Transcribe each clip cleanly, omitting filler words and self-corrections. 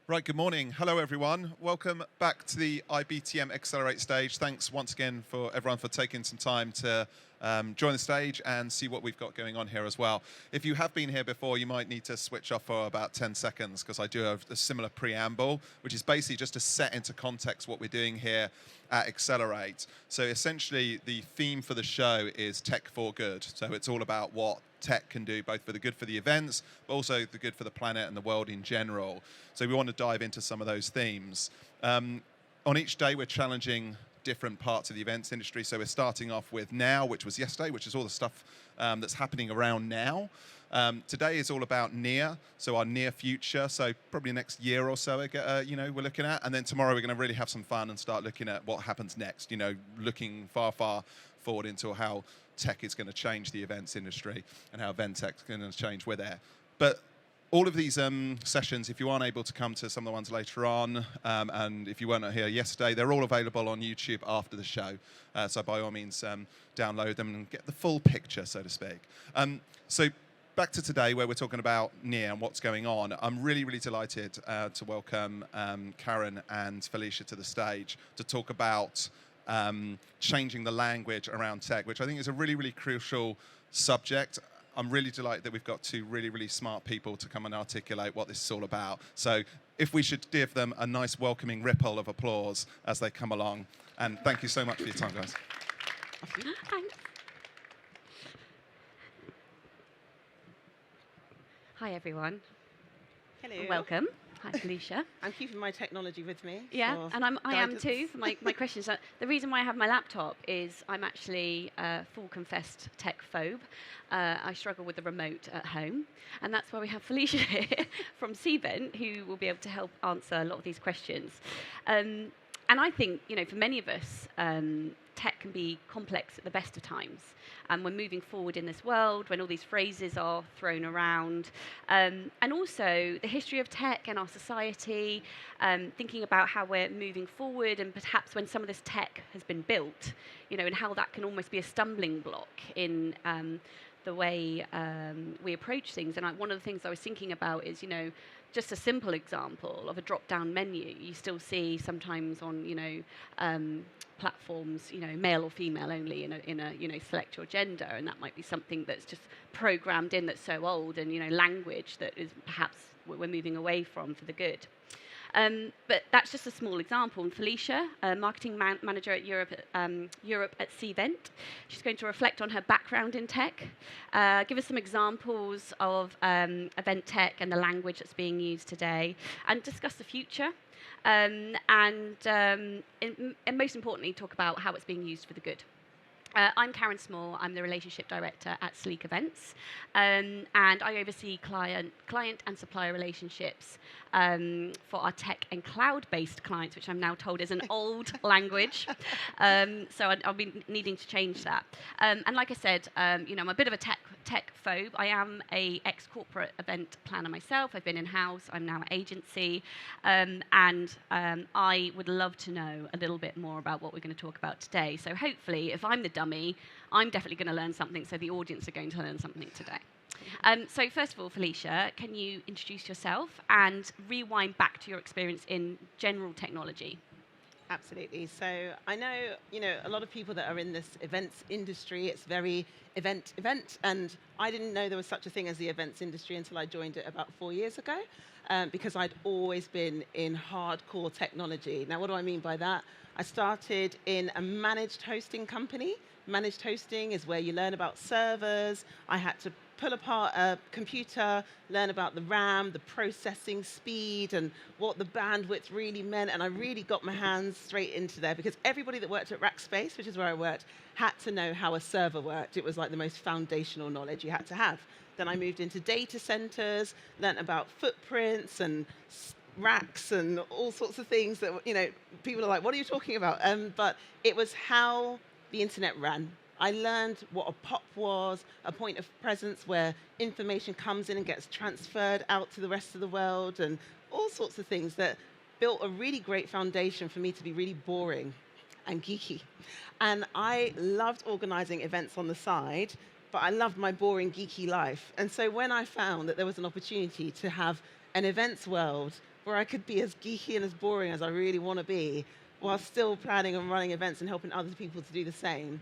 Right, good morning. Hello, everyone. Welcome back to the IBTM Accelerate stage. Thanks once again for everyone for taking some time to join the stage and see what we've got going on here as well. If you have been here before, you might need to switch off for about 10 seconds because I do have a similar preamble, which is basically just to set into context what we're doing here at Accelerate. So essentially, the theme for the show is Tech for Good. So it's all about what tech can do, both for the good for the events, but also the good for the planet and the world in general. So we want to dive into some of those themes. On each day, we're challenging different parts of the events industry. So we're starting off with now, which was yesterday, which is all the stuff that's happening around now. Today is all about near, so our near future. So probably next year or so, we're looking at. And then tomorrow, we're going to really have some fun and start looking at what happens next. Looking far, far forward into how tech is going to change the events industry and how event tech is going to change. We're there. But all of these sessions, if you aren't able to come to some of the ones later on, and if you weren't here yesterday, they're all available on YouTube after the show. So by all means, download them and get the full picture, so to speak. So back to today, where we're talking about NEAR and what's going on. I'm really, really delighted to welcome Karen and Felicia to the stage to talk about changing the language around tech, which I think is a really, really crucial subject. I'm really delighted that we've got two really, really smart people to come and articulate what this is all about. So if we should give them a nice welcoming ripple of applause as they come along. And thank you so much for your time, guys. Thanks. Hi, everyone. Hello. Welcome. Hi, Felicia. I'm keeping my technology with me. Yeah, and I am too for my questions. The reason why I have my laptop is I'm actually a full confessed tech phobe. I struggle with the remote at home, and that's why we have Felicia here from Cvent, who will be able to help answer a lot of these questions. And I think, for many of us, tech can be complex at the best of times. And we're moving forward in this world when all these phrases are thrown around. And also the history of tech and our society, thinking about how we're moving forward and perhaps when some of this tech has been built, and how that can almost be a stumbling block in the way we approach things. And one of the things I was thinking about is, just a simple example of a drop-down menu. You still see sometimes on, platforms, male or female only in a select your gender, and that might be something that's just programmed in that's so old, and language that is perhaps we're moving away from for the good. But that's just a small example. And Felicia, marketing manager at Europe at Cvent, she's going to reflect on her background in tech, give us some examples of event tech and the language that's being used today, and discuss the future. And most importantly, talk about how it's being used for the good. I'm Karen Small. I'm the Relationship Director at Sleek Events, and I oversee client and supplier relationships for our tech and cloud-based clients, which I'm now told is an old language. So I'll be needing to change that. And like I said, I'm a bit of a tech phobe. I am a ex-corporate event planner myself. I've been in-house. I'm now an agency. And I would love to know a little bit more about what we're going to talk about today. So hopefully, if I'm the dummy, I'm definitely going to learn something, so the audience are going to learn something today. So first of all, Felicia, can you introduce yourself and rewind back to your experience in general technology? Absolutely. So I know, a lot of people that are in this events industry, it's very event, and I didn't know there was such a thing as the events industry until I joined it about 4 years ago, because I'd always been in hardcore technology. Now, what do I mean by that? I started in a managed hosting company. Managed hosting is where you learn about servers. I had to pull apart a computer, learn about the RAM, the processing speed, and what the bandwidth really meant. And I really got my hands straight into there because everybody that worked at Rackspace, which is where I worked, had to know how a server worked. It was like the most foundational knowledge you had to have. Then I moved into data centers, learned about footprints and racks and all sorts of things that, people are like, what are you talking about? But it was how the internet ran. I learned what a POP was, a point of presence where information comes in and gets transferred out to the rest of the world, and all sorts of things that built a really great foundation for me to be really boring and geeky. And I loved organizing events on the side, but I loved my boring, geeky life. And so when I found that there was an opportunity to have an events world where I could be as geeky and as boring as I really want to be, while still planning and running events and helping other people to do the same,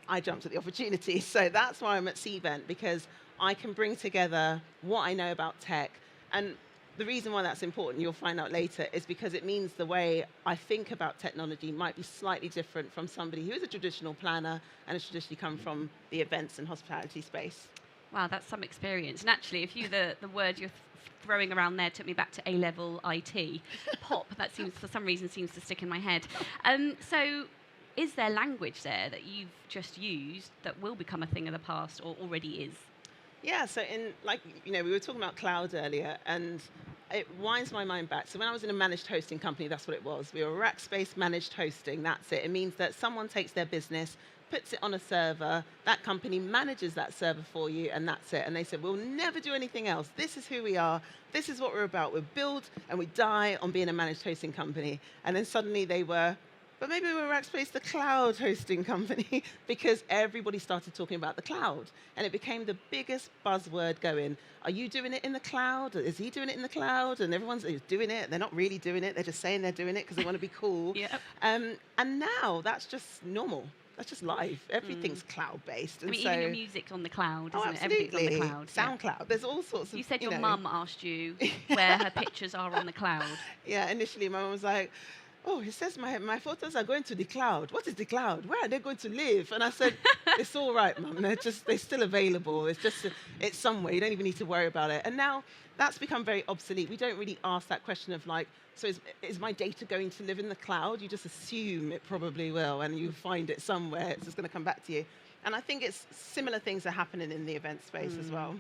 I jumped at the opportunity. So that's why I'm at Cvent, because I can bring together what I know about tech. And the reason why that's important, you'll find out later, is because it means the way I think about technology might be slightly different from somebody who is a traditional planner and has traditionally come from the events and hospitality space. Wow, that's some experience. And actually, if you the word you're throwing around there took me back to A-level IT. Pop, that seems, for some reason, seems to stick in my head. So is there language there that you've just used that will become a thing of the past or already is? Yeah, so we were talking about cloud earlier, and it winds my mind back. So when I was in a managed hosting company, that's what it was. We were Rackspace managed hosting, that's it. It means that someone takes their business, puts it on a server, that company manages that server for you, and that's it. And they said, we'll never do anything else. This is who we are. This is what we're about. We build and we die on being a managed hosting company. And then suddenly they were, but maybe we were Rackspace, the cloud hosting company, because everybody started talking about the cloud. And it became the biggest buzzword going. Are you doing it in the cloud? Is he doing it in the cloud? And everyone's doing it. They're not really doing it. They're just saying they're doing it because they want to be cool. Yep. And now that's just normal. That's just life. Everything's cloud-based. I mean, even your music's on the cloud, isn't it? Absolutely. Everything's on the cloud. SoundCloud. There's all sorts of. You said your mum asked you where her pictures are on the cloud. Yeah, initially my mum was like, oh, it says my photos are going to the cloud. What is the cloud? Where are they going to live? And I said, it's all right, Mum. They're still available. It's somewhere. You don't even need to worry about it. And now that's become very obsolete. We don't really ask that question of like, so is my data going to live in the cloud? You just assume it probably will, and you find it somewhere. It's just going to come back to you. And I think it's similar things are happening in the event space as well.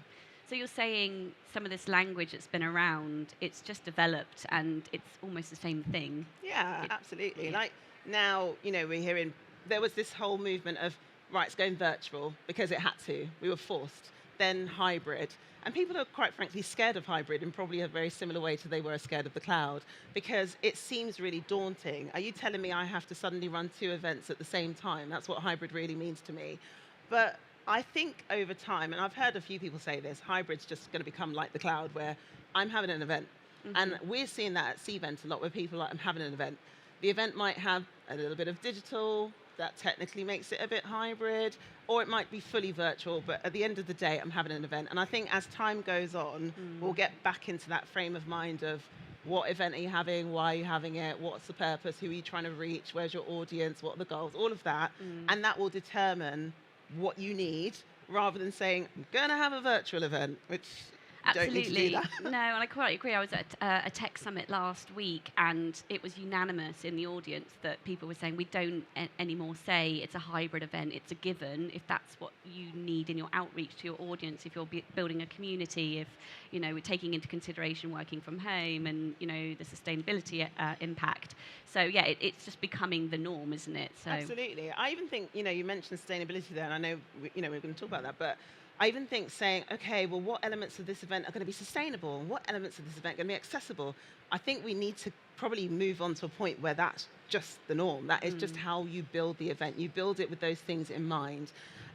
So you're saying some of this language that's been around, it's just developed and it's almost the same thing. Yeah, absolutely. Like now, we're hearing, there was this whole movement of, right, it's going virtual because it had to. We were forced. Then hybrid. And people are quite frankly scared of hybrid in probably a very similar way to they were scared of the cloud, because it seems really daunting. Are you telling me I have to suddenly run 2 events at the same time? That's what hybrid really means to me. But I think over time, and I've heard a few people say this, hybrid's just going to become like the cloud, where I'm having an event. And we're seeing that at Cvent a lot, where people are like, I'm having an event. The event might have a little bit of digital, that technically makes it a bit hybrid, or it might be fully virtual, but at the end of the day, I'm having an event. And I think as time goes on, we'll get back into that frame of mind of what event are you having, why are you having it, what's the purpose, who are you trying to reach, where's your audience, what are the goals, all of that. And that will determine what you need, rather than saying, I'm going to have a virtual event, which Absolutely. don't need to do that. No, and I quite agree. I was at a tech summit last week, and it was unanimous in the audience that people were saying we don't anymore say it's a hybrid event, it's a given. If that's what you need in your outreach to your audience, if you're building a community, if we're taking into consideration working from home and the sustainability impact. So yeah, it's just becoming the norm, isn't it? So absolutely. I even think you mentioned sustainability there, and I know we're going to talk about that, but I even think saying, okay, well, what elements of this event are going to be sustainable? What elements of this event are going to be accessible? I think we need to probably move on to a point where that's just the norm. That is just how you build the event. You build it with those things in mind.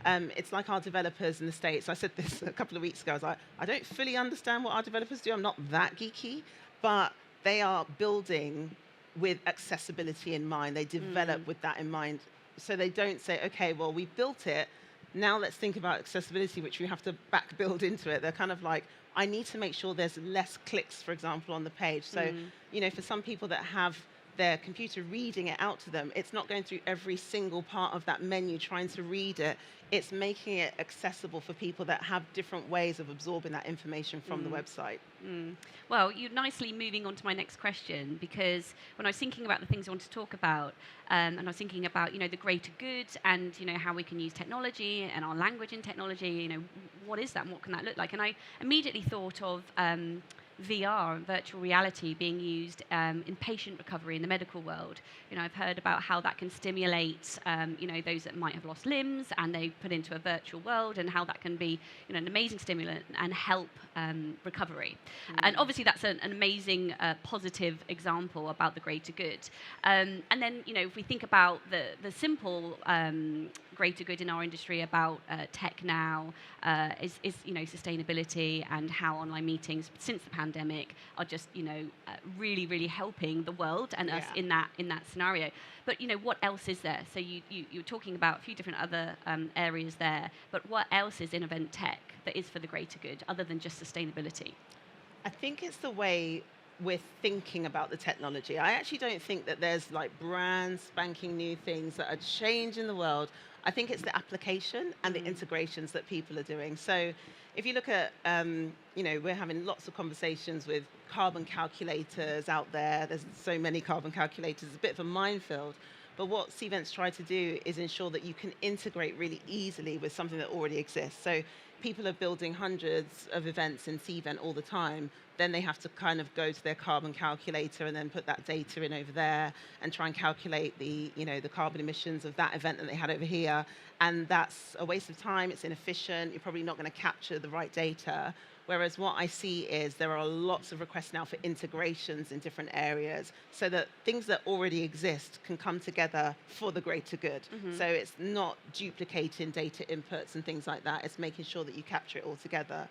It's like our developers in the States. I said this a couple of weeks ago. I was like, I don't fully understand what our developers do. I'm not that geeky, but they are building with accessibility in mind. They develop with that in mind. So they don't say, okay, well, we built it. Now let's think about accessibility, which we have to back build into it. They're kind of like, I need to make sure there's less clicks, for example, on the page. So, for some people that have their computer reading it out to them, it's not going through every single part of that menu trying to read it. It's making it accessible for people that have different ways of absorbing that information from the website. Well, you're nicely moving on to my next question, because when I was thinking about the things I want to talk about, and I was thinking about, the greater good and, how we can use technology and our language in technology, what is that and what can that look like? And I immediately thought of VR, virtual reality, being used in patient recovery in the medical world. I've heard about how that can stimulate, those that might have lost limbs, and they put into a virtual world, and how that can be, an amazing stimulant and help recovery. And obviously, that's an amazing positive example about the greater good. And then, if we think about the simple greater good in our industry, about tech now, is sustainability, and how online meetings since the pandemic are just really, really helping the world and us in that scenario. But what else is there? So you're talking about a few different other areas there, but what else is in event tech that is for the greater good other than just sustainability? I think it's the way we're thinking about the technology. I actually don't think that there's like brand spanking new things that are changing the world. I think it's the application and the integrations that people are doing. So if you look at, we're having lots of conversations with carbon calculators out there. There's so many carbon calculators, it's a bit of a minefield. But what Cvent's tried to do is ensure that you can integrate really easily with something that already exists. So people are building hundreds of events in Cvent all the time. Then they have to kind of go to their carbon calculator and then put that data in over there and try and calculate the carbon emissions of that event that they had over here. And that's a waste of time. It's inefficient. You're probably not going to capture the right data. Whereas what I see is there are lots of requests now for integrations in different areas so that things that already exist can come together for the greater good. So it's not duplicating data inputs and things like that. It's making sure that you capture it all together.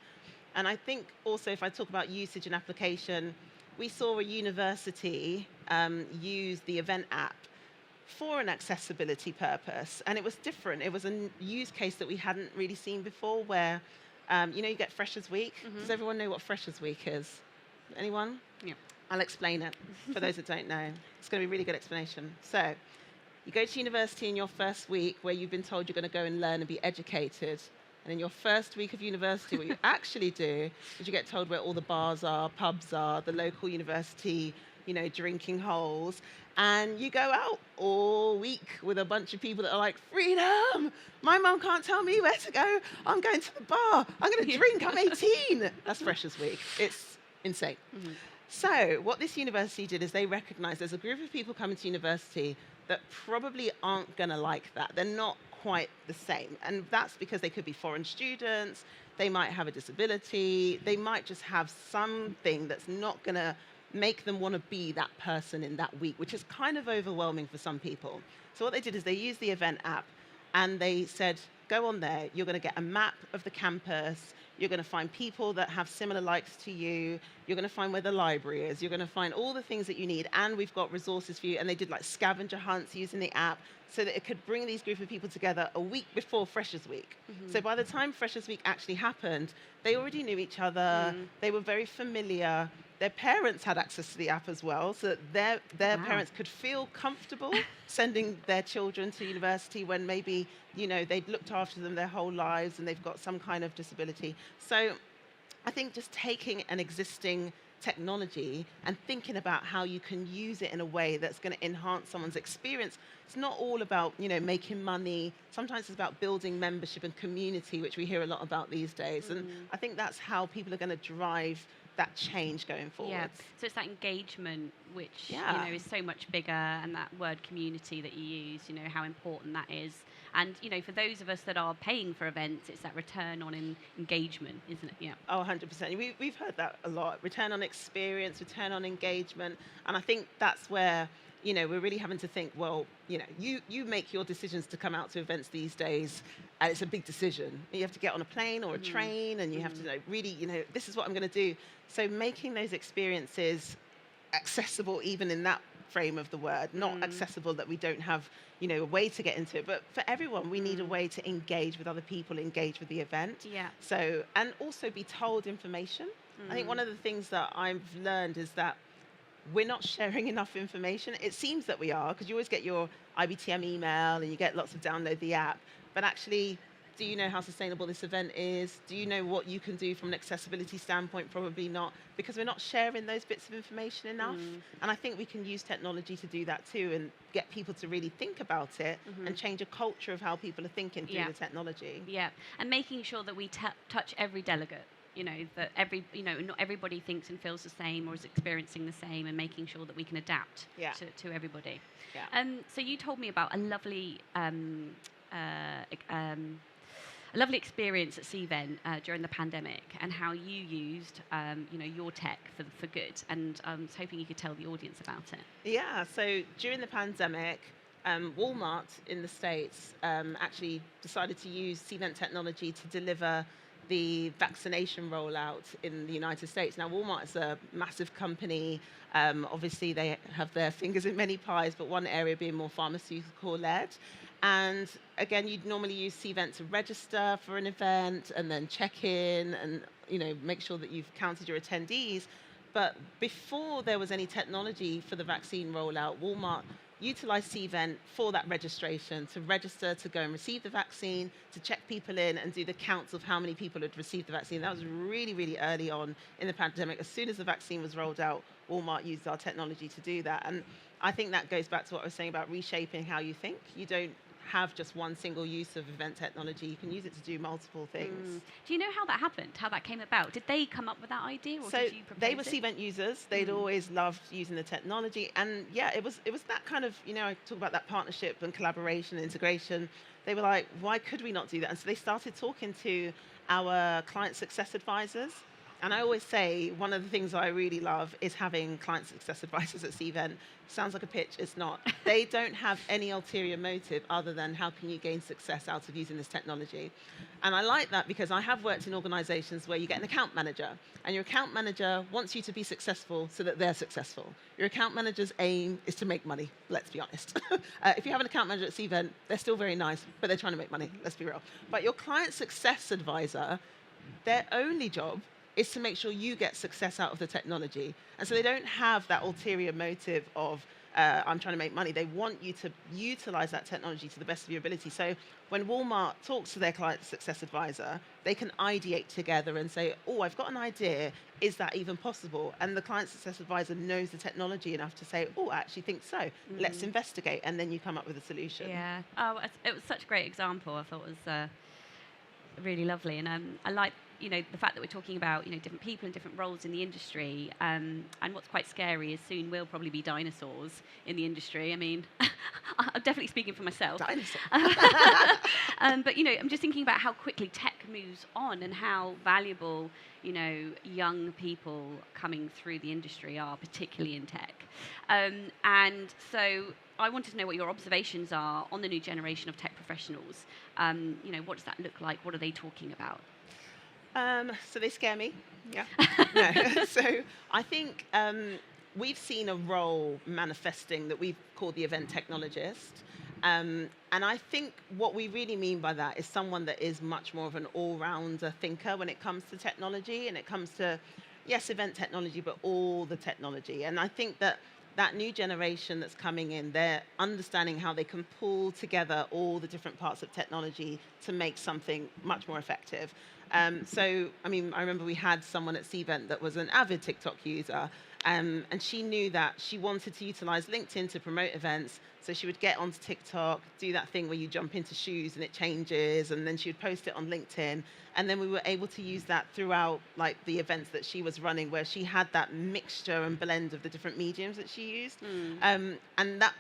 And I think also if I talk about usage and application, we saw a university use the event app for an accessibility purpose. And it was different. It was a use case that we hadn't really seen before where you get Freshers Week. Does everyone know what Freshers Week is? Anyone? Yeah. I'll explain it for those that don't know. It's going to be a really good explanation. So you go to university in your first week where you've been told you're going to go and learn and be educated. And in your first week of university, what you actually do is you get told where all the bars are, pubs are, the local university, drinking holes. And you go out all week with a bunch of people that are like, freedom! My mum can't tell me where to go. I'm going to the bar. I'm going to drink. I'm 18. That's Freshers Week. It's insane. So what this university did is they recognized there's a group of people coming to university that probably aren't going to like that. They're not quite the same. And that's because they could be foreign students. They might have a disability. They might just have something that's not going to make them want to be that person in that week, which is kind of overwhelming for some people. So what they did is they used the event app and they said, go on there, you're going to get a map of the campus, you're going to find people that have similar likes to you, you're going to find where the library is, you're going to find all the things that you need, and we've got resources for you. And they did like scavenger hunts using the app so that it could bring these group of people together a week before Freshers Week. So by the time Freshers Week actually happened, they already knew each other, they were very familiar. Their parents had access to the app as well, so that their parents could feel comfortable sending their children to university when maybe, they'd looked after them their whole lives and they've got some kind of disability. So I think just taking an existing technology and thinking about how you can use it in a way that's going to enhance someone's experience. It's not all about, making money. Sometimes it's about building membership and community, which we hear a lot about these days. And I think that's how people are going to drive that change going forward. Yeah, so it's that engagement which is so much bigger, and that word community that you use, how important that is. And for those of us that are paying for events, it's that return on engagement, isn't it? Yeah. Oh, 100%. We've heard that a lot. Return on experience, return on engagement. And I think that's where we're really having to think, well, you make your decisions to come out to events these days, and it's a big decision. You have to get on a plane or a train, and you have to really, this is what I'm going to do. So making those experiences accessible, even in that frame of the word, not accessible that we don't have, a way to get into it, but for everyone, we need a way to engage with other people, engage with the event. Yeah. So, and also be told information. I think one of the things that I've learned is that we're not sharing enough information. It seems that we are, because you always get your IBTM email and you get lots of download the app. But actually, do you know how sustainable this event is? Do you know what you can do from an accessibility standpoint? Probably not, because we're not sharing those bits of information enough. And I think we can use technology to do that too, and get people to really think about it and change a culture of how people are thinking through the technology. Yeah, and making sure that we touch every delegate. That not everybody thinks and feels the same or is experiencing the same, and making sure that we can adapt to everybody. Yeah. So you told me about a lovely experience at Cvent during the pandemic, and how you used your tech for good, and I was hoping you could tell the audience about it. Yeah, so during the pandemic, Walmart in the States actually decided to use Cvent technology to deliver the vaccination rollout in the United States. Now, Walmart is a massive company. Obviously, they have their fingers in many pies, but one area being more pharmaceutical-led. And again, you'd normally use Cvent to register for an event and then check in and make sure that you've counted your attendees. But before there was any technology for the vaccine rollout, Walmart utilized Cvent for that registration, to register, to go and receive the vaccine, to check people in and do the counts of how many people had received the vaccine. That was really, really early on in the pandemic. As soon as the vaccine was rolled out, Walmart used our technology to do that. And I think that goes back to what I was saying about reshaping how you think. You don't have just one single use of event technology. You can use it to do multiple things. Do you know how that happened? How that came about? Did they come up with that idea, or so did you propose they were it? Cvent users. They'd always loved using the technology, and yeah, it was that kind of I talk about that partnership and collaboration and integration. They were like, why could we not do that? And so they started talking to our client success advisors. And I always say one of the things I really love is having client success advisors at Cvent. Sounds like a pitch, it's not. They don't have any ulterior motive other than how can you gain success out of using this technology. And I like that because I have worked in organizations where you get an account manager, and your account manager wants you to be successful so that they're successful. Your account manager's aim is to make money, let's be honest. If you have an account manager at Cvent, they're still very nice, but they're trying to make money, let's be real. But your client success advisor, their only job is to make sure you get success out of the technology. And so they don't have that ulterior motive of, I'm trying to make money. They want you to utilize that technology to the best of your ability. So when Walmart talks to their client success advisor, they can ideate together and say, oh, I've got an idea. Is that even possible? And the client success advisor knows the technology enough to say, oh, I actually think so. Let's investigate. And then you come up with a solution. Yeah. Oh, it was such a great example. I thought it was really lovely. And I like the fact that we're talking about different people and different roles in the industry, and what's quite scary is soon we'll probably be dinosaurs in the industry. I mean, I'm definitely speaking for myself. Dinosaur. But I'm just thinking about how quickly tech moves on and how valuable young people coming through the industry are, particularly in tech. And so I wanted to know what your observations are on the new generation of tech professionals. What does that look like? What are they talking about? So they scare me. Yeah. No. So I think we've seen a role manifesting that we've called the event technologist. And I think what we really mean by that is someone that is much more of an all-rounder thinker when it comes to technology, and it comes to, yes, event technology, but all the technology. And I think that new generation that's coming in, they're understanding how they can pull together all the different parts of technology to make something much more effective. So, I mean, I remember we had someone at Cvent that was an avid TikTok user, and she knew that she wanted to utilize LinkedIn to promote events. So she would get onto TikTok, do that thing where you jump into shoes and it changes, and then she would post it on LinkedIn. And then we were able to use that throughout the events that she was running, where she had that mixture and blend of the different mediums that she used. And that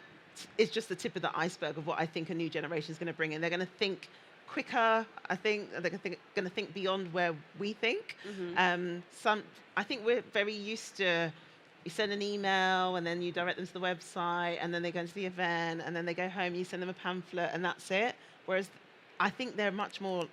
is just the tip of the iceberg of what I think a new generation is going to bring in. They're going to think quicker. I think they're going to think beyond where we think. I think we're very used to, you send an email and then you direct them to the website and then they go into the event and then they go home, you send them a pamphlet and that's it. Whereas I think they're much more,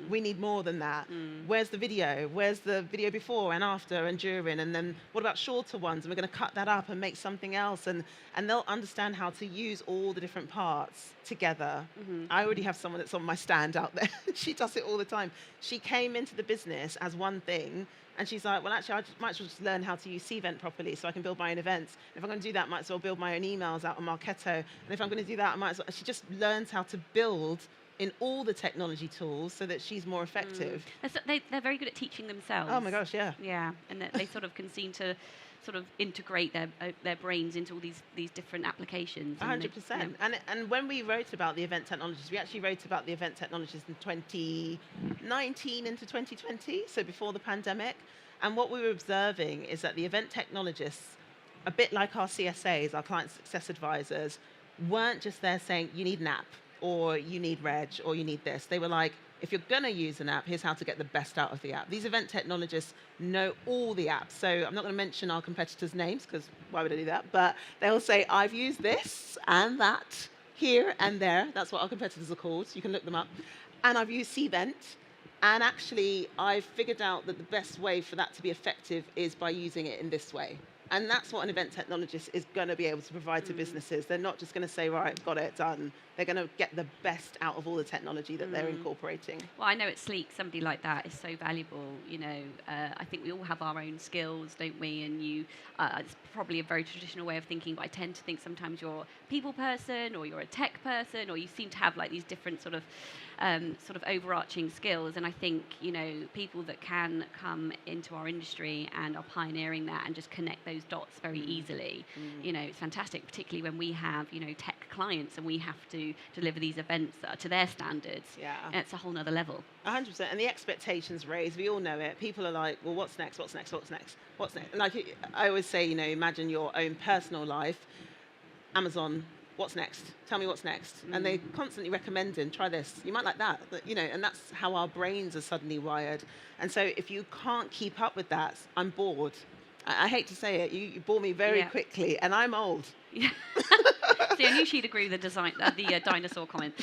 we need more than that. Where's the video? Where's the video before and after and during? And then what about shorter ones? And we're going to cut that up and make something else. And they'll understand how to use all the different parts together. I already have someone that's on my stand out there. She does it all the time. She came into the business as one thing. And she's like, well, actually, I might as well just learn how to use Cvent properly so I can build my own events. If I'm going to do that, I might as well build my own emails out on Marketo. And if I'm going to do that, I might as well. She just learns how to build in all the technology tools so that she's more effective. They're very good at teaching themselves. Oh my gosh, yeah. Yeah, and they sort of can seem to sort of integrate their brains into all these different applications. 100%. And when we wrote about the event technologies, we actually wrote about the event technologies in 2019 into 2020, so before the pandemic. And what we were observing is that the event technologists, a bit like our CSAs, our client success advisors, weren't just there saying, you need an app, or you need Reg, or you need this. They were like, if you're going to use an app, here's how to get the best out of the app. These event technologists know all the apps. So I'm not going to mention our competitors' names, because why would I do that? But they'll say, I've used this and that. here and there. That's what our competitors are called. You can look them up. And I've used Cvent. And actually, I've figured out that the best way for that to be effective is by using it in this way. And that's what an event technologist is going to be able to provide to businesses. They're not just going to say, right, got it, done. They're going to get the best out of all the technology that they're incorporating. Well, I know at Sleek, somebody like that is so valuable. You know, I think we all have our own skills, don't we? And it's probably a very traditional way of thinking, but I tend to think sometimes you're a people person, or you're a tech person, or you seem to have like these different sort of overarching skills. And I think, you know, people that can come into our industry and are pioneering that and just connect those dots very easily, you know, it's fantastic, particularly when we have, you know, tech clients and we have to deliver these events that are to their standards. Yeah. It's a whole nother level. 100%. And the expectations raised, we all know it. People are like, well, what's next? What's next? What's next? What's next? And like I always say, you know, imagine your own personal life. Amazon, what's next? Tell me what's next. And they constantly recommending, try this. You might like that. But, you know, and that's how our brains are suddenly wired. And so if you can't keep up with that, I'm bored. I hate to say it, you bore me very quickly, and I'm old. Yeah. See, I knew she'd agree with the dinosaur comment.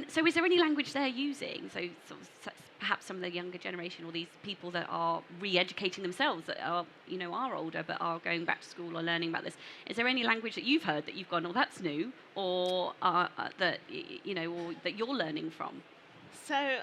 So is there any language they're using? So sort of perhaps some of the younger generation, or these people that are re-educating themselves, that are, you know, are older but are going back to school or learning about this. Is there any language that you've heard that you've gone, oh, that's new, or that, you know, or that you're learning from? So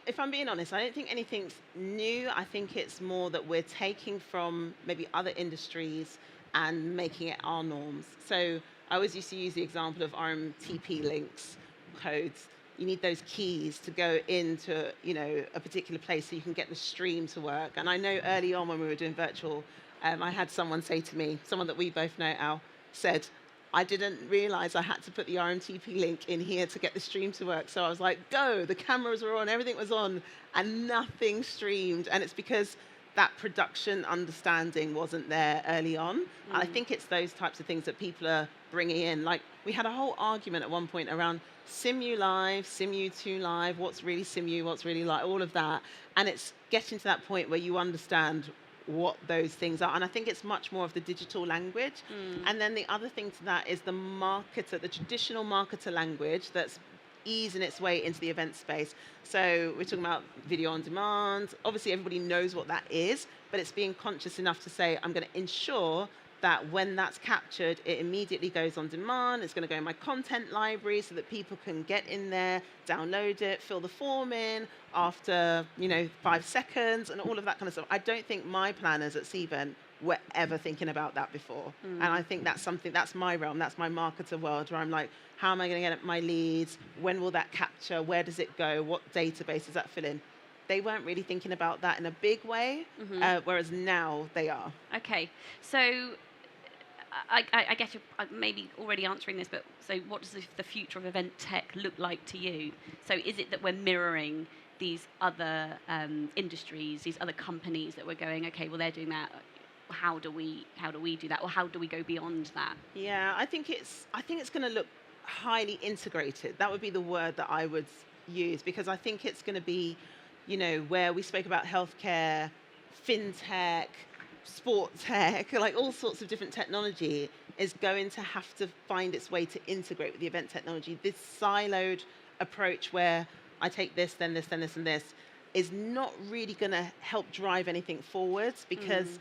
if I'm being honest, I don't think anything's new. I think it's more that we're taking from maybe other industries and making it our norms. So I always used to use the example of RMTP links, codes. You need those keys to go into, you know, a particular place so you can get the stream to work. And I know early on when we were doing virtual, I had someone say to me, someone that we both know, Al, said, I didn't realize I had to put the RMTP link in here to get the stream to work. So I was like, go, the cameras were on, everything was on, and nothing streamed. And it's because that production understanding wasn't there early on. And I think it's those types of things that people are bringing in. Like, we had a whole argument at one point around Simu Live, Simu2 Live, what's really Simu, what's really like, all of that. And it's getting to that point where you understand what those things are. And I think it's much more of the digital language. And then the other thing to that is the marketer, the traditional marketer language that's easing its way into the event space. So we're talking about video on demand. Obviously, everybody knows what that is, but it's being conscious enough to say, I'm going to ensure that when that's captured, it immediately goes on demand. It's going to go in my content library so that people can get in there, download it, fill the form in after, you know, 5 seconds and all of that kind of stuff. I don't think my planners at Cvent were ever thinking about that before. And I think that's something, that's my realm, that's my marketer world, where I'm like, how am I going to get my leads? When will that capture? Where does it go? What database does that fill in? They weren't really thinking about that in a big way, whereas now they are. Okay, so I guess you're maybe already answering this, but so what does the future of event tech look like to you? So is it that we're mirroring these other industries, these other companies that we're going, okay, well, they're doing that. How do we do that, or how do we go beyond that? Yeah, I think it's going to look highly integrated. That would be the word that I would use, because I think it's going to be, you know, where we spoke about healthcare, fintech, sport tech, like all sorts of different technology is going to have to find its way to integrate with the event technology. This siloed approach where I take this, then this, then this, and this is not really going to help drive anything forwards, because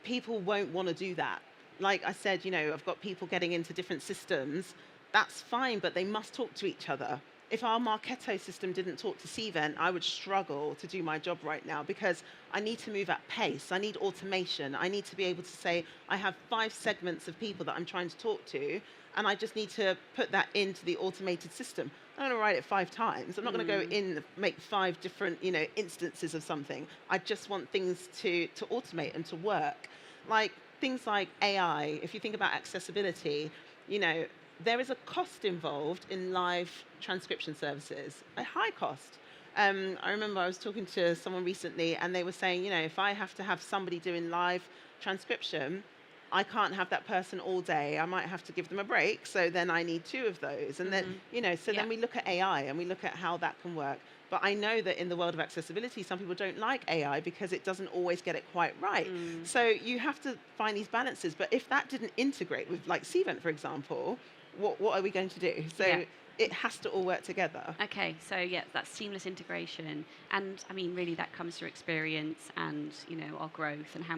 people won't want to do that. Like I said, you know, I've got people getting into different systems. That's fine, but they must talk to each other. If our Marketo system didn't talk to Cvent, I would struggle to do my job right now, because I need to move at pace. I need automation. I need to be able to say, I have 5 segments of people that I'm trying to talk to, and I just need to put that into the automated system. I'm going to write it 5 times. I'm not going to go in and make 5 different, you know, instances of something. I just want things to automate and to work. Like things like AI, if you think about accessibility, you know, there is a cost involved in live transcription services, a high cost. I remember I was talking to someone recently, and they were saying, you know, if I have to have somebody doing live transcription, I can't have that person all day. I might have to give them a break. So then I need 2 of those. And then, you know, so then we look at AI and we look at how that can work. But I know that in the world of accessibility, some people don't like AI because it doesn't always get it quite right. So you have to find these balances. But if that didn't integrate with, like, Cvent, for example, what are we going to do? So Yeah. it has to all work together. Okay, so yeah, that's seamless integration, and I mean, really, that comes through experience and our growth and how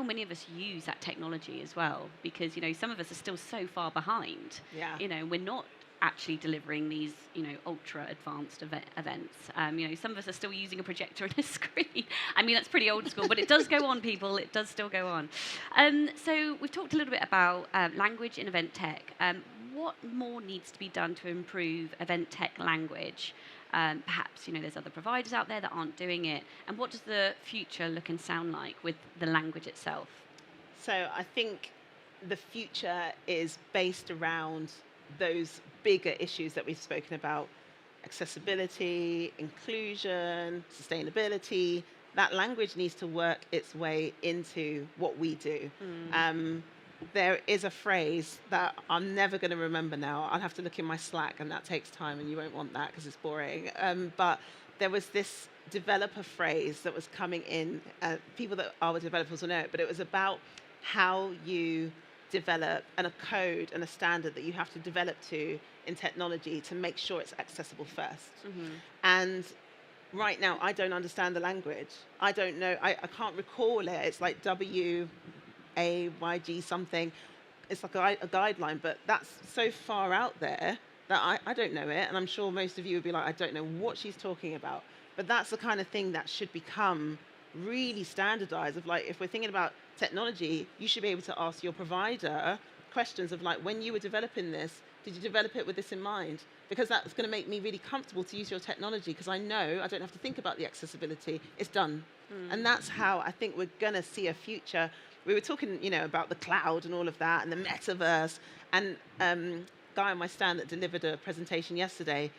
many of us use that technology as well. Because some of us are still so far behind. Yeah. We're not actually delivering these ultra advanced events. Some of us are still using a projector and a screen. I mean, that's pretty old school, but it does go on, people. It does still go on. So we've talked a little bit about language in event tech. What more needs to be done to improve event tech language? Perhaps there's other providers out there that aren't doing it. And what does the future look and sound like with the language itself? So I think the future is based around those bigger issues that we've spoken about: accessibility, inclusion, sustainability. That language needs to work its way into what we do. There is a phrase that I'm never going to remember now. I'll have to look in my Slack, and that takes time, and you won't want that because it's boring. But there was this developer phrase that was coming in. People that are developers will know it, but it was about how you develop and a code and a standard that you have to develop to in technology to make sure it's accessible first. And right now, I don't understand the language. I don't know. I can't recall it. It's like WAYG something. It's like a guideline, but that's so far out there that I don't know it. And I'm sure most of you would be like, I don't know what she's talking about. But that's the kind of thing that should become really standardized. Of like, if we're thinking about technology, you should be able to ask your provider questions of like, when you were developing this, did you develop it with this in mind? Because that's going to make me really comfortable to use your technology, because I know I don't have to think about the accessibility. It's done. And that's how I think we're going to see a future. We were talking, about the cloud and all of that and the metaverse. And guy on my stand that delivered a presentation yesterday,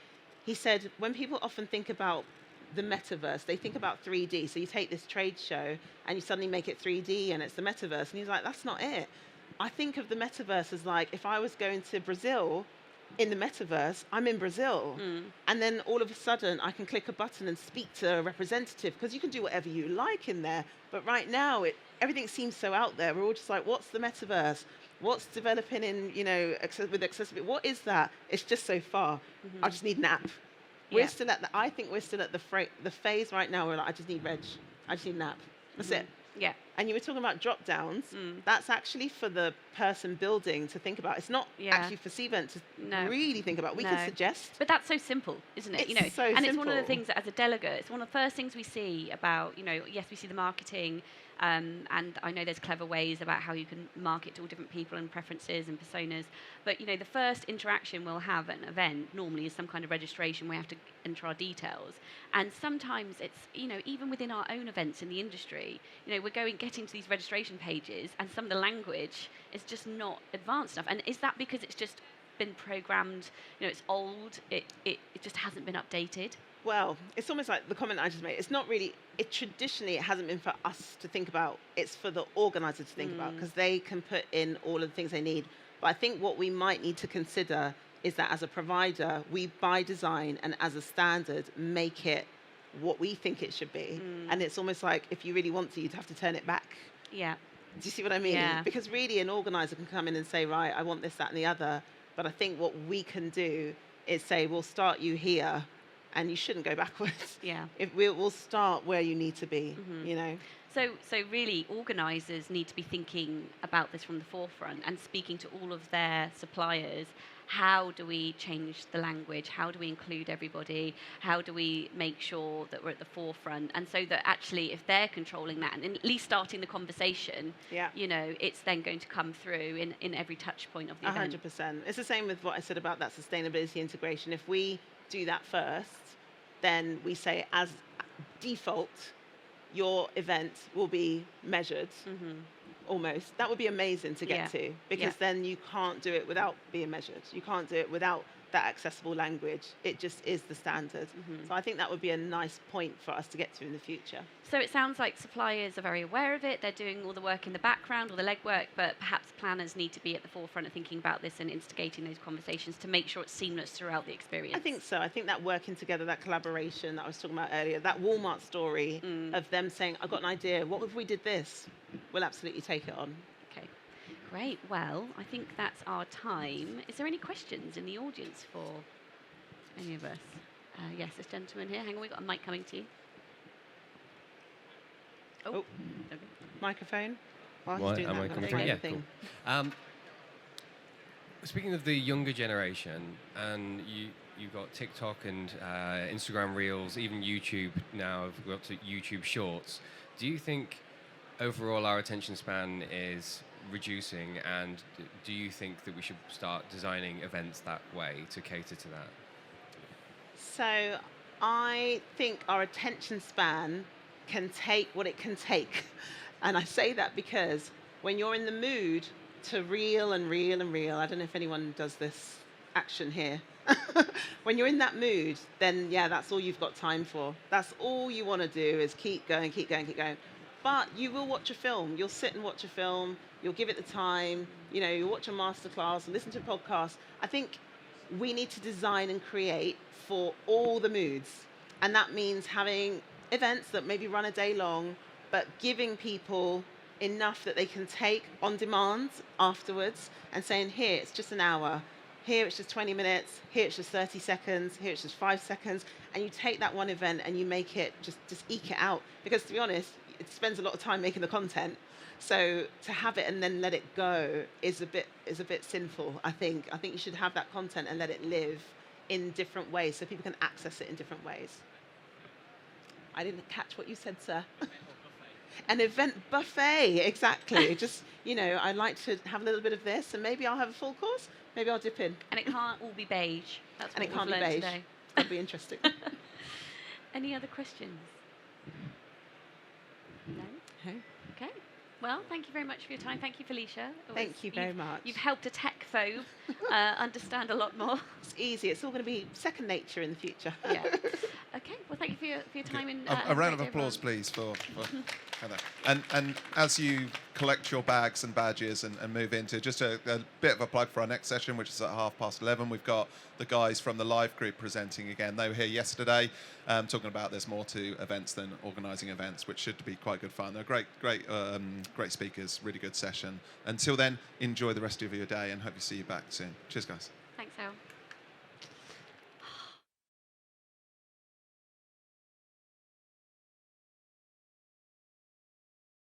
he said, when people often think about the metaverse, they think about 3D. So you take this trade show and you suddenly make it 3D and it's the metaverse. And he's like, that's not it. I think of the metaverse as like, if I was going to Brazil in the metaverse, I'm in Brazil. And then all of a sudden I can click a button and speak to a representative, because you can do whatever you like in there. But right now, everything seems so out there. We're all just like, what's the metaverse? What's developing in, with accessibility? What is that? It's just so far. I just need an app. We're still at I think we're still at the phase right now where like, I just need reg. I just need an app. That's it. Yeah. And you were talking about drop downs. That's actually for the person building to think about. It's not actually for Cvent to really think about. We can suggest. But that's so simple, isn't it? It's so and simple. it's one of the things that as a delegate, it's one of the first things we see about, yes, we see the marketing, and I know there's clever ways about how you can market to all different people and preferences and personas. But, the first interaction we'll have at an event normally is some kind of registration. We have to enter our details. And sometimes it's, even within our own events in the industry, we're getting to these registration pages, and some of the language is just not advanced enough. And is that because it's just been programmed, it's old, it just hasn't been updated? Well, it's almost like the comment I just made. It's not really, traditionally, it hasn't been for us to think about. It's for the organizer to think about, because they can put in all of the things they need. But I think what we might need to consider is that as a provider, we by design and as a standard, make it what we think it should be. And it's almost like, if you really want to, you'd have to turn it back. Yeah. Do you see what I mean? Yeah. Because really an organizer can come in and say, right, I want this, that, and the other. But I think what we can do is say, we'll start you here, and you shouldn't go backwards. Yeah. We'll start where you need to be, So really, organisers need to be thinking about this from the forefront and speaking to all of their suppliers. How do we change the language? How do we include everybody? How do we make sure that we're at the forefront? And so that actually, if they're controlling that and at least starting the conversation, it's then going to come through in every touch point of the event. 100%. It's the same with what I said about that sustainability integration. If we do that first, then we say as default, your event will be measured. Almost. That would be amazing to get to, because then you can't do it without being measured. You can't do it without that accessible language. It just is the standard. So I think that would be a nice point for us to get to in the future. So it sounds like suppliers are very aware of it. They're doing all the work in the background, all the legwork, but perhaps planners need to be at the forefront of thinking about this and instigating those conversations to make sure it's seamless throughout the experience. I think so. I think that working together, that collaboration that I was talking about earlier, that Walmart story of them saying, I've got an idea, what if we did this? We'll absolutely take it on. Okay. Great. Well, I think that's our time. Is there any questions in the audience for any of us? Yes, this gentleman here. Hang on, we've got a mic coming to you. Oh. Oh. Okay. Microphone. While Why he's doing am that, I I'm coming gonna through? do Yeah, the thing. cool. Speaking of the younger generation, and you've got TikTok and Instagram Reels, even YouTube now, we've got to YouTube Shorts. Do you think overall our attention span is reducing, and do you think that we should start designing events that way to cater to that? So I think our attention span can take what it can take. And I say that because when you're in the mood to reel and reel and reel, I don't know if anyone does this action here. When you're in that mood, then yeah, that's all you've got time for. That's all you want to do is keep going, keep going, keep going. But you will watch a film. You'll sit and watch a film. You'll give it the time. You know, you'll watch a masterclass, listen to a podcast. I think we need to design and create for all the moods. And that means having events that maybe run a day long, but giving people enough that they can take on demand afterwards and saying, here, it's just an hour. Here, it's just 20 minutes. Here, it's just 30 seconds. Here, it's just 5 seconds. And you take that one event and you make it, just eke it out. Because to be honest, it spends a lot of time making the content. So to have it and then let it go is a bit sinful, I think. I think you should have that content and let it live in different ways so people can access it in different ways. I didn't catch what you said, sir. An event buffet, exactly. Just, you know, I like to have a little bit of this, and maybe I'll have a full course. Maybe I'll dip in. And it can't all be beige. That's And what it can't we've be learned beige. today. That'd be interesting. Any other questions? No? Okay. Okay. Well, thank you very much for your time. Thank you, Felicia. Thank you very much. You've helped a tech phobe understand a lot more. It's easy. It's all going to be second nature in the future. Yeah. Okay. Well, thank you for your time. In, A round of applause, please, for Heather. And as you collect your bags and badges and move into, just a bit of a plug for our next session, which is at 11:30. We've got the guys from the live group presenting again. They were here yesterday, talking about there's more to events than organising events, which should be quite good fun. They're great speakers, really good session. Until then, enjoy the rest of your day and hope to see you back soon. Cheers, guys. Thanks, Al.